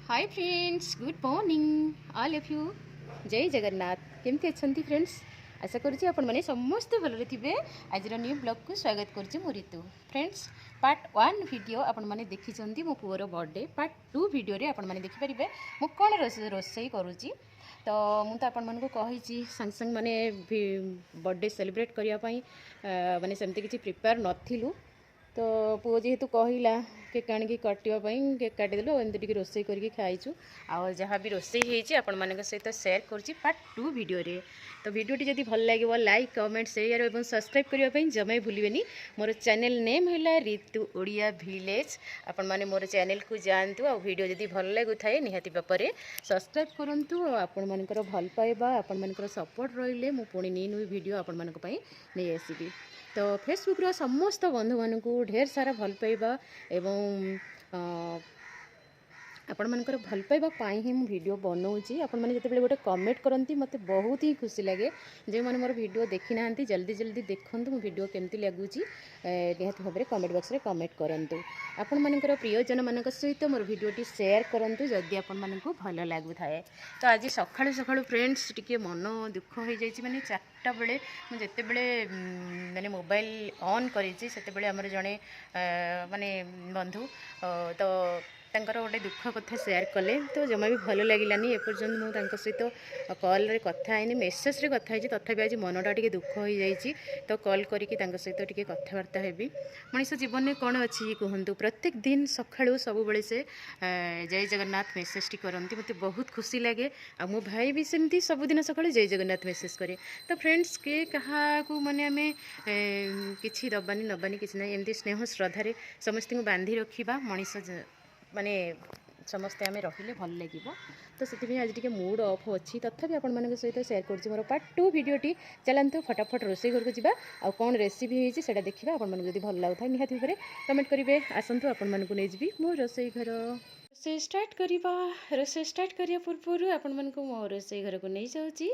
Hi friends, good morning all of you. जय जगन्नाथ। केमती अच्छी फ्रेंड्स? आशा करुँची आपण मैंने समस्ते भलरे थे। आज न्यू ब्लॉग को स्वागत करुँची मो ऋतु। फ्रेंड्स, पार्ट 1 वीडियो आपण मैंने देखी मो पुअर बर्थडे। पार्ट 2 वीडियो रे आपण मैंने देखिपारे मु कौन रोसई करुँची। तो मुझे आपण मानक कही सांग सांग माने बर्थडे सेलिब्रेट करने माने सेमती किसी प्रिपेयर नथिलु। तो पुओ जेहेतु कहला केक आणिकी काटापी केक काटिदेलु एमती टी रोसई करके खाइचु। आ जहाँ भी रोसई होती आपण मान सहित सेयार करुँची पार्ट 2 वीडियो रे। तो वीडियोटी जदि भल लगे लाइक कमेंट शेयर और सब्सक्राइब करने जमा भूलें। मोर चैनल नेम है ऋतु ओडिया विलेज। आपण माने मोर चैनल को जातु आ वीडियो जदि भल लगु थाए निहाती भाव सब्सक्राइब करूँ। आपण मानकर भल पाइबा आपण मानकर सपोर्ट रहिले मु पुणी नुई वीडियो आपण मानक पई नहीं आसीबी। तो फेसबुक रो समस्त बंधु मानक ढेर सारा भल पाइबा एवं आपण मानकर भल पाइबा पाई ही मु वीडियो बनाऊँगी। आपण मैंने जिते गोटे कमेंट करती मत बहुत ही खुशी लगे। जो मैंने मोर वीडियो देखी ना जल्दी जल्दी देखूँ मो वीडियो केमती लगुच निहत भाव में कमेंट बॉक्स रे कमेंट करूँ। आपण मानकर प्रियजन मान सहित मोर वीडियोटी शेयर करूँ जदि आपण मानक भल लगु थाए। तो आज सकाळु सकाळु फ्रेंड्स टिके मन दुख हो जाए माने 4टा बेले मुझे माने मोबाइल ऑन करी से आमर जड़े माने बंधु तो तांकर गोटे दुख कथा शेयर कले। तो जमा भी भल लगिलानी एपर्यंत मुझे सहित कॉल रे कथा है मेसेज रे कथा है तथापि आज मनटा टी दुख हो जाए। तो कॉल करके सहित टी कथबार्ता हेबी। मनीष जीवन में कौन अच्छी कहतु प्रत्येक दिन सकाळु सब बेले से जय जगन्नाथ मेसेज टी करती मत बहुत खुशी लगे। आ मो भाई भी सेमती सबुदिन सकाळु जय जगन्नाथ मेसेज करे। तो फ्रेंड्स के क्या माने आम कि दबानी नबानी कि ना एमती स्नेह श्रद्धार समस्त को बांधि रखा मनीष माने समस्ते आम रहिले भल लगे। तो से आज टी मूड ऑफ अच्छी तथापि आपण मान सहित शेयर कर मोर पार्ट 2 वीडियोटी चलतु फटाफट रोसई घर को जी आ कौन रेसिपी होता देखा। आपण जब भल लगुता निहाती भाव कमेंट करेंगे। आसतु आपण मानक नहीं जी मो रोसई घर रोसई स्टार्ट करवा। रोसई स्टार्ट करने पूर्व आपण मानक मो रोसई घर को नहीं जाऊँगी।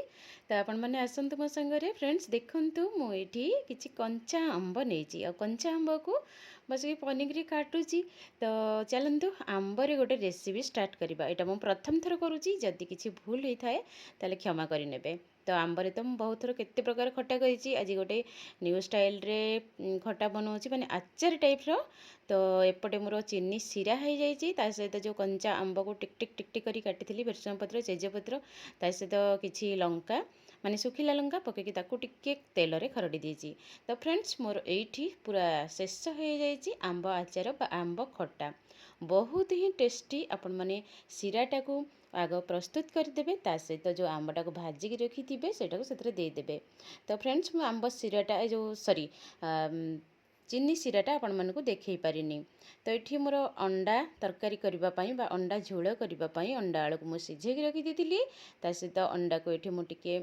तो आपण मैंने आसतु मो सांगे फ्रेंड्स देखु मुझे किसी कंचा आंब नहीं आ कंचा आंब को बस पनिकी काटुची। तो चलतु आंबर गोटे रेसिपी स्टार्ट करवा। यहाँ मुझे प्रथम थर करुँची जदि किसी भूल होता है ताले क्षमा करे। तो आंबर तो मुझे बहुत थर केते प्रकार खटा करी आज गोटे न्यू स्टाइल रे खटा बनाऊँगी माने आचार टाइप रो। तो एपटे मोर चीनी सीरा हो जाए सहित जो कंचा आंब को टिक टिक टिक टिक करी काटी भृषंग पत्र तेजपत्र ता सहित किसी लंका माने सुखिला लंका पकईकी ताकू टिके तेल रे खरड़ी देछि। तो फ्रेंड्स मोर एठी पूरा शेष हो जाए आंब आचार बा आंब खटा बहुत ही टेस्टी। आपण माने सीराटा को आग प्रस्तुत करदेवे ता सहित जो आंबटा को भाजिकी रखिथे सेटा से देदेवे। तो फ्रेंड्स मु आंब सीराटा जो सॉरी चीनी सीराटा आपण मानक देखई पारिनी। तो ये मोर अंडा तरकारी करने बा अंडा झोल करने अंडा आलू को मुझे सिझे रखी ता सहित अंडा को ये मुझे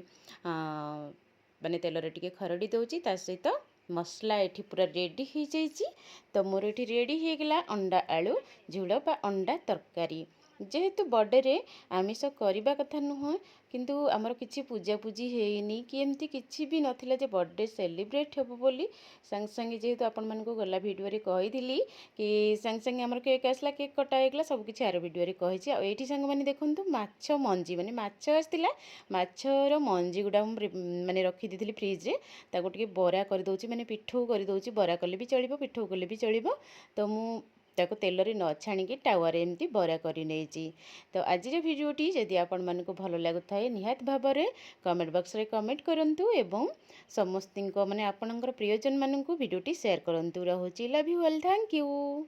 माने तेल रे टिके खरड़ी दउची ता सहित मसला ये पूरा रेडी हो जाइए। तो मोर ये रेडी हो गला अंडा आलू झोल बा अंडा तरकारी। जेहेतु बर्थडे रे आमिष करने कथा नुह किंतु आमर किसी पूजा पूजी हैनी कि एमती किसी भी नथिला जे बर्थडे सेलिब्रेट हेबो बोली संग संगे जेहेतु आपण मानक गला वीडियो रे कही कि संग संगे आमर केक आसला केक कटा होगा सब किसी आर वीडियो रे कही। आईटी सांग मैंने देखु माछ मंजी माने माछ आसला माछर मंजी गुड़ा माने रखी दी फ्रिज रे ताको टिके बरा कर दउची माने पिठौ कर दउची बरा कले भी चलिबो पिठौ कले भी चलिबो। तो मु ताको तेल रे न छाणिकी टावर एमती बरा करी नेची। तो आज वीडियोटी जदि आपण मानक भल लगुथाए निहात भाव में कमेंट बॉक्स रे कमेंट करंतु एवं समस्त माने आपणकर प्रियजन मानक वीडियोटी शेयर करंतु। रहुची love you all thank you.